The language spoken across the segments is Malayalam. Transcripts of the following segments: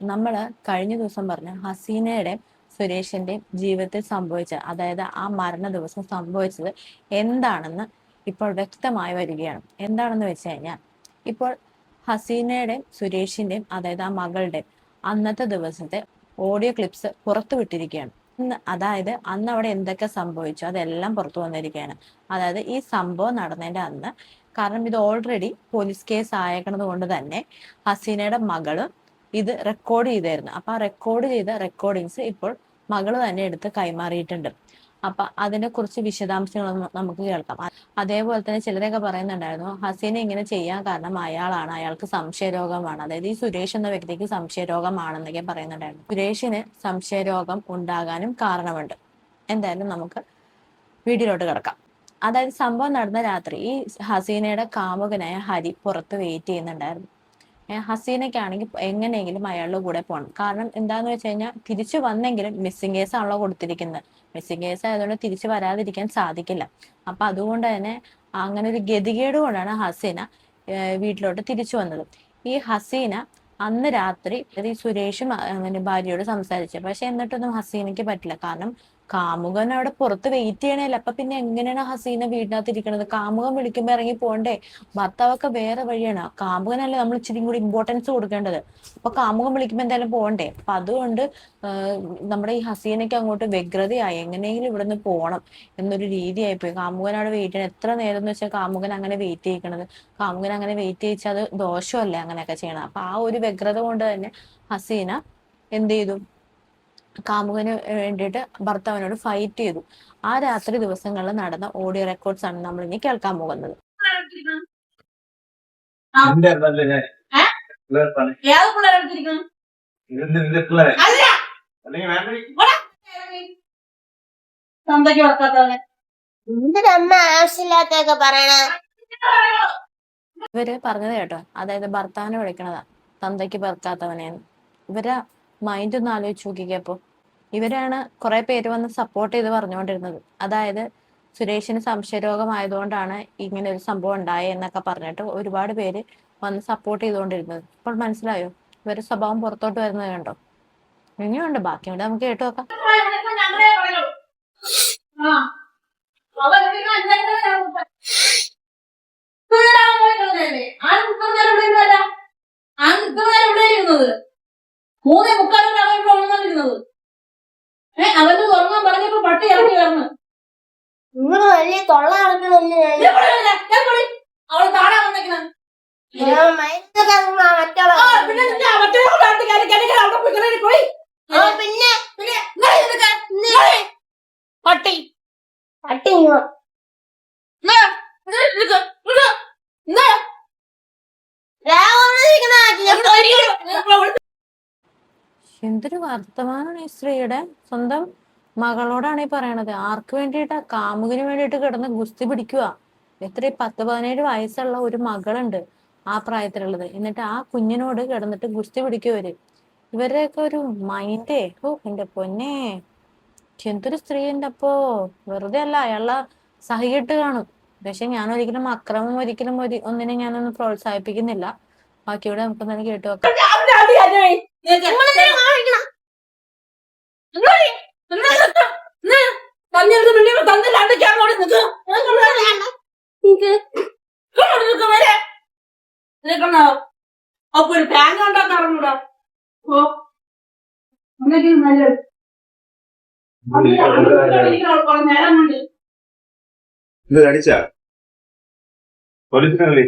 നമ്മൾ കഴിഞ്ഞ ദിവസം പറഞ്ഞ ഹസീനയുടെ സുരേഷിന്റെയും ജീവിതത്തിൽ സംഭവിച്ച, അതായത് ആ മരണ ദിവസം സംഭവിച്ചത് എന്താണെന്ന് ഇപ്പോൾ വ്യക്തമായി വരികയാണ്. എന്താണെന്ന് വെച്ച് കഴിഞ്ഞാൽ, ഇപ്പോൾ ഹസീനയുടെയും സുരേഷിന്റെയും, അതായത് ആ മകളുടെയും അന്നത്തെ ദിവസത്തെ ഓഡിയോ ക്ലിപ്സ് പുറത്തു വിട്ടിരിക്കുകയാണ്. അതായത് അന്ന് അവിടെ എന്തൊക്കെ സംഭവിച്ചു അതെല്ലാം പുറത്തു വന്നിരിക്കുകയാണ്. അതായത് ഈ സംഭവം നടന്നതിന്റെ അന്ന്, കാരണം ഇത് ഓൾറെഡി പോലീസ് കേസ് ആയേക്കണത് കൊണ്ട് തന്നെ ഹസീനയുടെ മകള് ഇത് റെക്കോർഡ് ചെയ്തായിരുന്നു. അപ്പൊ ആ റെക്കോർഡ് ചെയ്ത റെക്കോർഡിങ്സ് ഇപ്പോൾ മകള് തന്നെ എടുത്ത് കൈമാറിയിട്ടുണ്ട്. അപ്പൊ അതിനെ കുറിച്ച് വിശദാംശങ്ങളൊന്നും നമുക്ക് കേൾക്കാം. അതേപോലെ തന്നെ ചിലരൊക്കെ പറയുന്നുണ്ടായിരുന്നു, ഹസീന ഇങ്ങനെ ചെയ്യാൻ കാരണം അയാളാണ്, അയാൾക്ക് സംശയരോഗമാണ്, അതായത് ഈ സുരേഷ് എന്ന വ്യക്തിക്ക് സംശയരോഗമാണെന്നൊക്കെ പറയുന്നുണ്ടായിരുന്നു. സുരേഷിന് സംശയരോഗം ഉണ്ടാകാനും കാരണമുണ്ട്. എന്തായാലും നമുക്ക് വീഡിയോയിലോട്ട് കിടക്കാം. അതായത് സംഭവം നടന്ന രാത്രി ഈ ഹസീനയുടെ കാമുകനായ ഹരി പുറത്ത് വെയിറ്റ് ചെയ്യുന്നുണ്ടായിരുന്നു. ഹസീനയ്ക്കാണെങ്കിൽ എങ്ങനെയെങ്കിലും അയാളുടെ കൂടെ പോകണം. കാരണം എന്താന്ന് വെച്ച് കഴിഞ്ഞാൽ, തിരിച്ചു വന്നെങ്കിലും മിസ്സിംഗ് കേസ് ആണല്ലോ കൊടുത്തിരിക്കുന്നത്. മിസ്സിംഗ് കേസ് ആയതുകൊണ്ട് തിരിച്ചു വരാതിരിക്കാൻ സാധിക്കില്ല. അപ്പൊ അതുകൊണ്ട് തന്നെ അങ്ങനെ ഒരു ഗതികേട് കൊണ്ടാണ് ഹസീന വീട്ടിലോട്ട് തിരിച്ചു വന്നത്. ഈ ഹസീന അന്ന് രാത്രി ഈ സുരേഷും അങ്ങനെ ഭാര്യയോട് സംസാരിച്ചു. പക്ഷെ എന്നിട്ടൊന്നും ഹസീനയ്ക്ക് പറ്റില്ല. കാരണം കാമുകൻ അവിടെ പുറത്ത് വെയിറ്റ് ചെയ്യണേല്ല. അപ്പൊ പിന്നെ എങ്ങനെയാണ് ഹസീന വീടിനകത്ത് ഇരിക്കണത്? കാമുകൻ വിളിക്കുമ്പോ ഇറങ്ങി പോണ്ടേ? ഭർത്താവൊക്കെ വേറെ വഴിയാണ്, കാമുകനല്ലേ നമ്മൾ ഇച്ചിരി കൂടി ഇമ്പോർട്ടൻസ് കൊടുക്കേണ്ടത്. അപ്പൊ കാമുകൻ വിളിക്കുമ്പോ എന്തായാലും പോണ്ടേ? അപ്പൊ അതുകൊണ്ട് നമ്മുടെ ഈ ഹസീനയ്ക്ക് അങ്ങോട്ട് വ്യഗ്രതയായി, എങ്ങനെയെങ്കിലും ഇവിടുന്ന് പോകണം എന്നൊരു രീതിയായി പോയി. കാമുകൻ അവിടെ വെയിറ്റ് ചെയ്യണം. എത്ര നേരം എന്ന് വെച്ചാൽ കാമുകൻ അങ്ങനെ വെയിറ്റ് ചെയ്യിക്കണത്? കാമുകൻ അങ്ങനെ വെയിറ്റ് ചെയ്യിച്ചാൽ അത് ദോഷമല്ലേ അങ്ങനെയൊക്കെ ചെയ്യണം. അപ്പൊ ആ ഒരു വ്യഗ്രത കൊണ്ട് തന്നെ ഹസീന എന്ത് ചെയ്തു? കാമുകന് വേണ്ടിയിട്ട് ഭർത്താവിനോട് ഫൈറ്റ് ചെയ്തു. ആ രാത്രി ദിവസങ്ങളിൽ നടന്ന ഓഡിയോ റെക്കോർഡ്സ് ആണ് നമ്മൾ ഇനി കേൾക്കാൻ പോകുന്നത്. ഇവര് പറഞ്ഞത് കേട്ടോ, അതായത് ഭർത്താവിനെ വിളിക്കണതാ തന്തയ്ക്ക് പെറുക്കാത്തവനെന്ന്. ഇവരെ മൈൻഡ് ഒന്ന് ആലോചിച്ച് നോക്കിക്കപ്പോ. ഇവരാണ് കുറെ പേര് വന്ന് സപ്പോർട്ട് ചെയ്ത് പറഞ്ഞുകൊണ്ടിരുന്നത്. അതായത് സുരേഷിന് സംശയരോഗമായതുകൊണ്ടാണ് ഇങ്ങനെ ഒരു സംഭവം ഉണ്ടായത് എന്നൊക്കെ പറഞ്ഞിട്ട് ഒരുപാട് പേര് വന്ന് സപ്പോർട്ട് ചെയ്തുകൊണ്ടിരുന്നത്. ഇപ്പോൾ മനസ്സിലായോ ഇവരുടെ സ്വഭാവം പുറത്തോട്ട് വരുന്നത് കണ്ടോ? ഇനിയുണ്ട് ബാക്കി, ഇവിടെ നമുക്ക് കേട്ടു നോക്കാം. മൂന്നേ മുക്കാലിന് അവരുടെ ഉണർന്നിരുന്നത്. അവന്റെ ഉറങ്ങാൻ പറഞ്ഞപ്പോ പട്ടി ഇറങ്ങി വരണം. നിങ്ങൾ വലിയ തൊള്ള നടക്കണല്ലേ? അവള് കാണാൻ വന്നേക്കണം. പട്ടി പട്ടി എന്തൊരു വർത്തമാനാണ് ഈ സ്ത്രീയുടെ! സ്വന്തം മകളോടാണ് ഈ പറയണത്. ആർക്ക് വേണ്ടിയിട്ടാ? കാമുകിന് വേണ്ടിയിട്ട് കിടന്ന് ഗുസ്തി പിടിക്കുക. എത്ര 10-17 വയസ്സുള്ള ഒരു മകളുണ്ട് ആ പ്രായത്തിലുള്ളത്. എന്നിട്ട് ആ കുഞ്ഞിനോട് കിടന്നിട്ട് ഗുസ്തി പിടിക്കുവര്. ഇവരുടെയൊക്കെ ഒരു മൈൻഡേ! ഓ എന്റെ പൊന്നെ, എന്തൊരു സ്ത്രീ! എന്റെ അപ്പോ വെറുതെ അല്ല, അയാളെ സഹിയിട്ട് കാണും. പക്ഷെ ഞാൻ ഒരിക്കലും അക്രമം ഒന്നിനെ ഞാനൊന്ന് പ്രോത്സാഹിപ്പിക്കുന്നില്ല. ബാക്കിയൂടെ നമുക്കൊന്നും കേട്ടു നോക്കാം. അപ്പൊ ഒരു തേങ്ങ ഉണ്ടാക്കാൻ അറിഞ്ഞൂടാ. ഓ ഒന്നെങ്കിലും നല്ലത് നേരം കൊണ്ട് അടിച്ച പോലീസിനെ വിളി.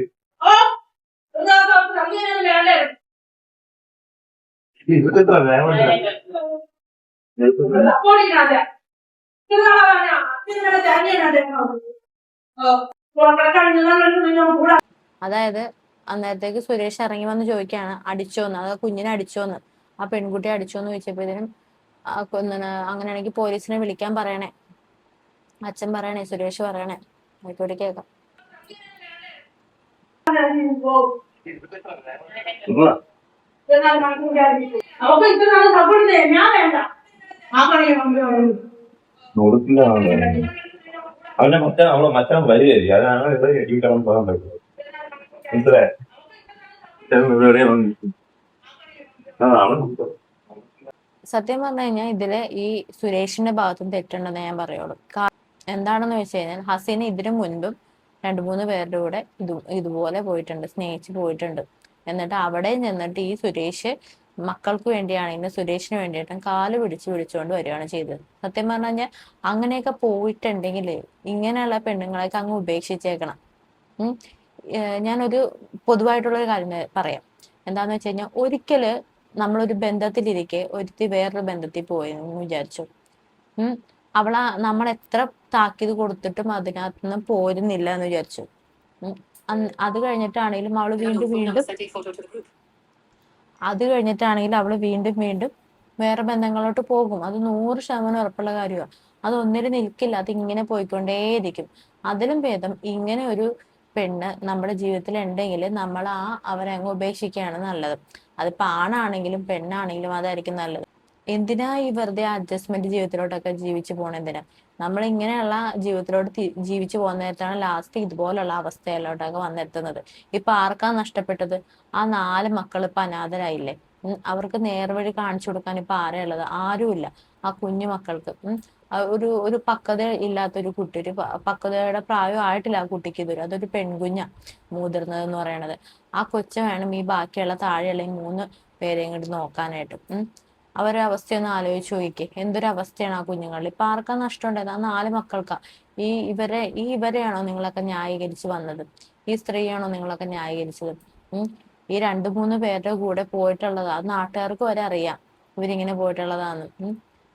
ഇതൊക്കെ അതായത് അന്നേരത്തേക്ക് സുരേഷ് ഇറങ്ങി വന്ന് ചോദിക്കാണ്, അടിച്ചോന്ന്, അത് കുഞ്ഞിനെ അടിച്ചോന്ന്, ആ പെൺകുട്ടിയെ അടിച്ചോന്ന് ചോദിച്ചപ്പോഴത്തേനും അങ്ങനെയാണെങ്കിൽ പോലീസിനെ വിളിക്കാൻ പറയണേ, അച്ഛൻ പറയണേ, സുരേഷ് പറയണേ. ആയിക്കോട്ടെ, കേൾക്കാം. അവന്റെ മച്ചാൻ വരികയായിരിക്കും. അതാണ് ഇവിടെ എഴുതിക്കാൻ പോകാൻ പറ്റും. മനസ്സിലായോ? സത്യം പറഞ്ഞു കഴിഞ്ഞാൽ ഇതില് ഈ സുരേഷിന്റെ ഭാഗത്തും തെറ്റുണ്ടെന്ന് ഞാൻ പറയുള്ളൂ. എന്താണെന്ന് വെച്ച് കഴിഞ്ഞാൽ ഹസീന ഇതിനു മുൻപും 2-3 പേരുടെ കൂടെ ഇതുപോലെ പോയിട്ടുണ്ട്, സ്നേഹിച്ച് പോയിട്ടുണ്ട്. എന്നിട്ട് അവിടെ ചെന്നിട്ട് ഈ സുരേഷ് മക്കൾക്ക് വേണ്ടിയാണെങ്കിലും സുരേഷിന് വേണ്ടിയിട്ടും കാല് പിടിച്ചുകൊണ്ട് വരികയാണ് ചെയ്തത്. സത്യം പറഞ്ഞു കഴിഞ്ഞാൽ അങ്ങനെയൊക്കെ പോയിട്ടുണ്ടെങ്കിൽ ഇങ്ങനെയുള്ള പെണ്ണുങ്ങളെയൊക്കെ അങ്ങ് ഉപേക്ഷിച്ചേക്കണം. ഞാനൊരു പൊതുവായിട്ടുള്ള ഒരു കാര്യം പറയാം. എന്താന്ന് വെച്ച് കഴിഞ്ഞാൽ ഒരിക്കല് നമ്മളൊരു ബന്ധത്തിലിരിക്കെ ഒരുത്തി വേറൊരു ബന്ധത്തിൽ പോയി എന്ന് വിചാരിച്ചു. നമ്മൾ എത്ര താക്കീത് കൊടുത്തിട്ടും അതിനകത്ത് നിന്ന് പോരുന്നില്ല എന്ന് വിചാരിച്ചു. അത് കഴിഞ്ഞിട്ടാണെങ്കിലും അവള് വീണ്ടും വേറെ ബന്ധങ്ങളോട്ട് പോകും. അത് 100% ഉറപ്പുള്ള കാര്യമാണ്. അത് ഒന്നിനും നിൽക്കില്ല, അത് ഇങ്ങനെ പോയിക്കൊണ്ടേയിരിക്കും. അതിലും ഭേദം ഇങ്ങനെ ഒരു പെണ്ണ് നമ്മുടെ ജീവിതത്തിൽ ഉണ്ടെങ്കിൽ നമ്മൾ അവരെ അങ്ങ് ഉപേക്ഷിക്കുകയാണ് നല്ലത്. അതിപ്പോ ആണാണെങ്കിലും പെണ്ണാണെങ്കിലും അതായിരിക്കും നല്ലത്. എന്തിനാ ഈ വെറുതെ അഡ്ജസ്റ്റ്മെന്റ് ജീവിതത്തിലോട്ടൊക്കെ ജീവിച്ചു പോണെന്തിനാ? നമ്മൾ ഇങ്ങനെയുള്ള ജീവിതത്തിലോട്ട് ജീവിച്ചു പോകുന്ന നേരത്താണ് ലാസ്റ്റ് ഇതുപോലുള്ള അവസ്ഥയിലോട്ടൊക്കെ വന്നെത്തുന്നത്. ഇപ്പൊ ആർക്കാ നഷ്ടപ്പെട്ടത്? ആ 4 മക്കൾ ഇപ്പൊ അനാഥരായില്ലേ? അവർക്ക് നേർവഴി കാണിച്ചു കൊടുക്കാൻ ഇപ്പൊ ആരാ ഉള്ളത്? ആരുമില്ല. ആ കുഞ്ഞു മക്കൾക്ക് ഒരു പക്വത ഇല്ലാത്തൊരു കുട്ടി, ഒരു പക്വതയുടെ പ്രായം ആയിട്ടില്ല ആ കുട്ടിക്ക്. അതൊരു പെൺകുഞ്ഞാ മുതിർന്നതെന്ന് പറയണത്. ആ കൊച്ച വേണം ഈ ബാക്കിയുള്ള താഴെയുള്ള 3 പേരെയും കൂടി നോക്കാനായിട്ട്. അവരുടെ അവസ്ഥയൊന്ന് ആലോചിച്ച് നോക്കിക്കേ. എന്തൊരു അവസ്ഥയാണ് ആ കുഞ്ഞുങ്ങളിൽ. ഇപ്പൊ ആർക്കാ നഷ്ടം ഉണ്ടായത്? ആ 4 മക്കൾക്കാ. ഇവരെയാണോ നിങ്ങളൊക്കെ ന്യായീകരിച്ച് വന്നത്? ഈ സ്ത്രീയാണോ നിങ്ങളൊക്കെ ന്യായീകരിച്ചത്? ഈ 2-3 പേരുടെ കൂടെ പോയിട്ടുള്ളതാ. അത് നാട്ടുകാർക്ക് വരെ അറിയാം ഇവരിങ്ങനെ പോയിട്ടുള്ളതാന്ന്.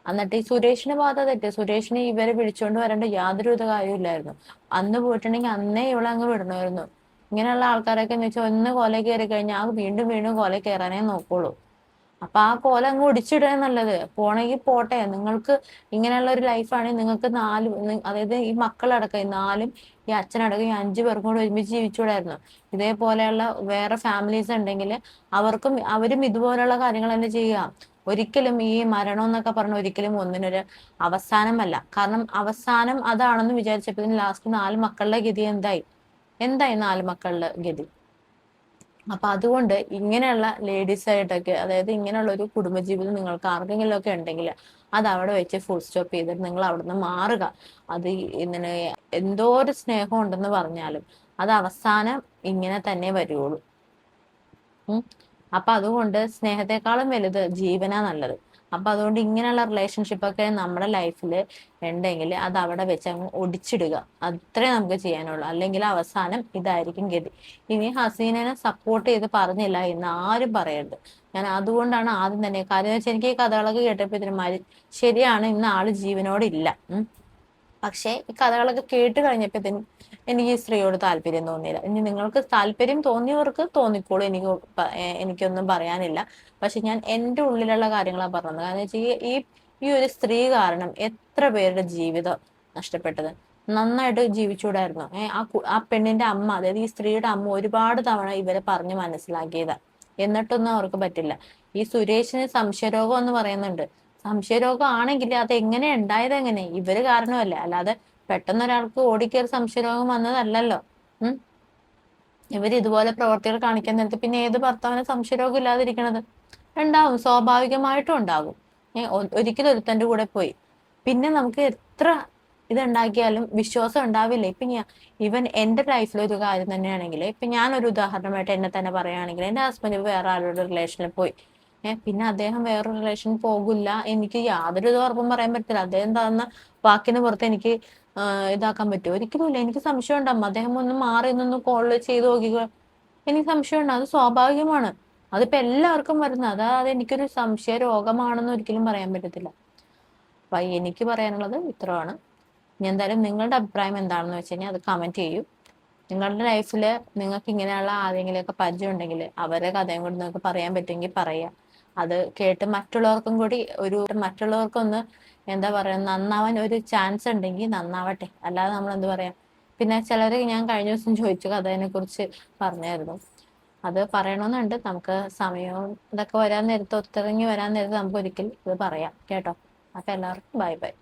എന്നിട്ട് ഈ സുരേഷിന്റെ ഭാഗത്ത് തെറ്റ്. സുരേഷിനെ ഇവരെ വിളിച്ചോണ്ട് വരേണ്ട യാതൊരുവിധ കാര്യമില്ലായിരുന്നു. അന്ന് പോയിട്ടുണ്ടെങ്കിൽ അന്നേ ഇവളെ അങ്ങ് വിടണമായിരുന്നു. ഇങ്ങനെയുള്ള ആൾക്കാരൊക്കെ എന്ന് വെച്ചാൽ ഒന്ന് കൊല കയറി കഴിഞ്ഞാൽ വീണ്ടും കൊല കയറാനേ നോക്കുള്ളൂ. അപ്പൊ ആ കോല അങ്ങ് ഒടിച്ചിടുക നല്ലത്. പോണെങ്കിൽ പോട്ടെ. നിങ്ങൾക്ക് ഇങ്ങനെയുള്ള ഒരു ലൈഫാണെങ്കിൽ നിങ്ങൾക്ക് അതായത് ഈ മക്കളടക്കം ഈ 4 ഈ അച്ഛനടക്കം ഈ 5 പേർക്കും കൂടെ ഒരുമിച്ച് ജീവിച്ചുകൂടായിരുന്നു. ഇതേപോലെയുള്ള വേറെ ഫാമിലീസ് ഉണ്ടെങ്കിൽ അവരും ഇതുപോലെയുള്ള കാര്യങ്ങൾ തന്നെ ചെയ്യുക. ഒരിക്കലും ഈ മരണം എന്നൊക്കെ പറഞ്ഞ ഒരിക്കലും ഒന്നിനൊരു അവസാനമല്ല. കാരണം അവസാനം അതാണെന്ന് വിചാരിച്ചപ്പോ ലാസ്റ്റ് 4 മക്കളുടെ ഗതി എന്തായി 4 മക്കളുടെ ഗതി? അപ്പൊ അതുകൊണ്ട് ഇങ്ങനെയുള്ള ലേഡീസ് ആയിട്ടൊക്കെ, അതായത് ഇങ്ങനെയുള്ള ഒരു കുടുംബജീവിതം നിങ്ങൾക്ക് ആർക്കെങ്കിലും ഒക്കെ ഉണ്ടെങ്കിൽ അത് അവിടെ വെച്ച് ഫുൾ സ്റ്റോപ്പ് ചെയ്തിട്ട് നിങ്ങൾ അവിടുന്ന് മാറുക. അത് ഇങ്ങനെ എന്തോ ഒരു സ്നേഹം ഉണ്ടെന്ന് പറഞ്ഞാലും അത് അവസാനം ഇങ്ങനെ തന്നെ വരുള്ളൂ. അപ്പൊ അതുകൊണ്ട് സ്നേഹത്തെക്കാളും വലുത് ജീവനാ നല്ലത്. അപ്പൊ അതുകൊണ്ട് ഇങ്ങനെയുള്ള റിലേഷൻഷിപ്പ് ഒക്കെ നമ്മുടെ ലൈഫിൽ ഉണ്ടെങ്കിൽ അത് അവിടെ വെച്ച് അങ്ങ് ഒടിച്ചിടുക. അത്രേ നമുക്ക് ചെയ്യാനുള്ളൂ. അല്ലെങ്കിൽ അവസാനം ഇതായിരിക്കും ഗതി. ഇനി ഹസീനനെ സപ്പോർട്ട് ചെയ്ത് പറഞ്ഞില്ല എന്ന് ആരും പറയരുത്. ഞാൻ അതുകൊണ്ടാണ് ആദ്യം തന്നെ, കാര്യം വെച്ചാൽ എനിക്ക് ഈ കഥകളൊക്കെ കേട്ടപ്പോ ശരിയാണ്, ഇന്ന് ആള് ജീവനോടില്ല. പക്ഷെ ഈ കഥകളൊക്കെ കേട്ട് കഴിഞ്ഞപ്പോഴത്തേനും എനിക്ക് ഈ സ്ത്രീയോട് താല്പര്യം തോന്നിയില്ല. ഇനി നിങ്ങൾക്ക് താല്പര്യം തോന്നിയവർക്ക് തോന്നിക്കോളൂ, എനിക്കൊന്നും പറയാനില്ല. പക്ഷെ ഞാൻ എൻ്റെ ഉള്ളിലുള്ള കാര്യങ്ങളാണ് പറഞ്ഞത്. കാരണം വെച്ചാൽ ഈ ഒരു സ്ത്രീ കാരണം എത്ര പേരുടെ ജീവിതം നഷ്ടപ്പെട്ടത്. നന്നായിട്ട് ജീവിച്ചുകൂടായിരുന്നു. ആ പെണ്ണിന്റെ അമ്മ, അതായത് ഈ സ്ത്രീയുടെ അമ്മ ഒരുപാട് തവണ ഇവരെ പറഞ്ഞ് മനസ്സിലാക്കിയതാ. എന്നിട്ടൊന്നും അവർക്ക് പറ്റില്ല. ഈ സുരേഷിന് സംശയരോഗം എന്ന് പറയുന്നുണ്ട്. സംശയരോഗം ആണെങ്കിൽ അത് എങ്ങനെ ഉണ്ടായത്? എങ്ങനെ? ഇവര് കാരണമല്ലേ, അല്ലാതെ പെട്ടെന്ന് ഒരാൾക്ക് ഓടിക്കേറി സംശയരോഗം വന്നതല്ലല്ലോ. ഇവര് ഇതുപോലെ പ്രവർത്തികൾ കാണിക്കാൻ നേരത്ത് പിന്നെ ഏത് ഭർത്താവിന് സംശയരോഗം ഇല്ലാതിരിക്കണത്? ഉണ്ടാവും, സ്വാഭാവികമായിട്ടും ഉണ്ടാകും. ഒരിക്കലും ഒരുത്തന്റെ കൂടെ പോയി പിന്നെ നമുക്ക് എത്ര ഇതുണ്ടാക്കിയാലും വിശ്വാസം ഉണ്ടാവില്ല. ഇപ്പൊ ഇവൻ എന്റെ ലൈഫിൽ ഒരു കാര്യം തന്നെയാണെങ്കിൽ, ഇപ്പൊ ഞാനൊരു ഉദാഹരണമായിട്ട് എന്നെ തന്നെ പറയുകയാണെങ്കിൽ, എന്റെ ഹസ്ബൻഡ് വേറെ ആളുടെ റിലേഷനിൽ പോയി. പിന്നെ അദ്ദേഹം വേറൊരു റിലേഷൻ പോകില്ല, എനിക്ക് യാതൊരു ഉറപ്പും പറയാൻ പറ്റില്ല. അദ്ദേഹം തന്ന വാക്കിന് പുറത്ത് എനിക്ക് ഇതാക്കാൻ പറ്റുമോ? ഒരിക്കലും ഇല്ല. എനിക്ക് സംശയം ഉണ്ടാവും. അദ്ദേഹം ഒന്ന് മാറി നിന്ന് കോള് ചെയ്ത് നോക്കിക്കോ, എനിക്ക് സംശയം ഉണ്ടാവും. അത് സ്വാഭാവികമാണ്. അതിപ്പോ എല്ലാവർക്കും വരുന്നത്. അതായത് എനിക്കൊരു സംശയ രോഗമാണെന്ന് ഒരിക്കലും പറയാൻ പറ്റത്തില്ല. അപ്പൊ എനിക്ക് പറയാനുള്ളത് ഇത്രയാണ്. ഇനി എന്തായാലും നിങ്ങളുടെ അഭിപ്രായം എന്താണെന്ന് വെച്ച് കഴിഞ്ഞാൽ അത് കമന്റ് ചെയ്യൂ. നിങ്ങളുടെ ലൈഫിൽ നിങ്ങൾക്ക് ഇങ്ങനെയുള്ള ആരെങ്കിലുമൊക്കെ പരിചയം ഉണ്ടെങ്കിൽ അവരുടെ കഥയും കൂടി നിങ്ങൾക്ക് പറയാൻ പറ്റുമെങ്കിൽ പറയുക. അത് കേട്ട് മറ്റുള്ളവർക്കൊന്ന് എന്താ പറയാ, നന്നാവാൻ ഒരു ചാൻസ് ഉണ്ടെങ്കിൽ നന്നാവട്ടെ. അല്ലാതെ നമ്മൾ എന്ത് പറയാ. പിന്നെ ചിലര് ഞാൻ കഴിഞ്ഞ ദിവസം ചോദിച്ചു കഥേനെ കുറിച്ച് പറഞ്ഞായിരുന്നു. അത് പറയണമെന്നുണ്ട്. നമുക്ക് സമയവും ഇതൊക്കെ ഒത്തിറങ്ങി വരാൻ നേരത്ത് നമുക്ക് ഒരിക്കൽ ഇത് പറയാം കേട്ടോ. അപ്പൊ എല്ലാവർക്കും ബൈ ബൈ.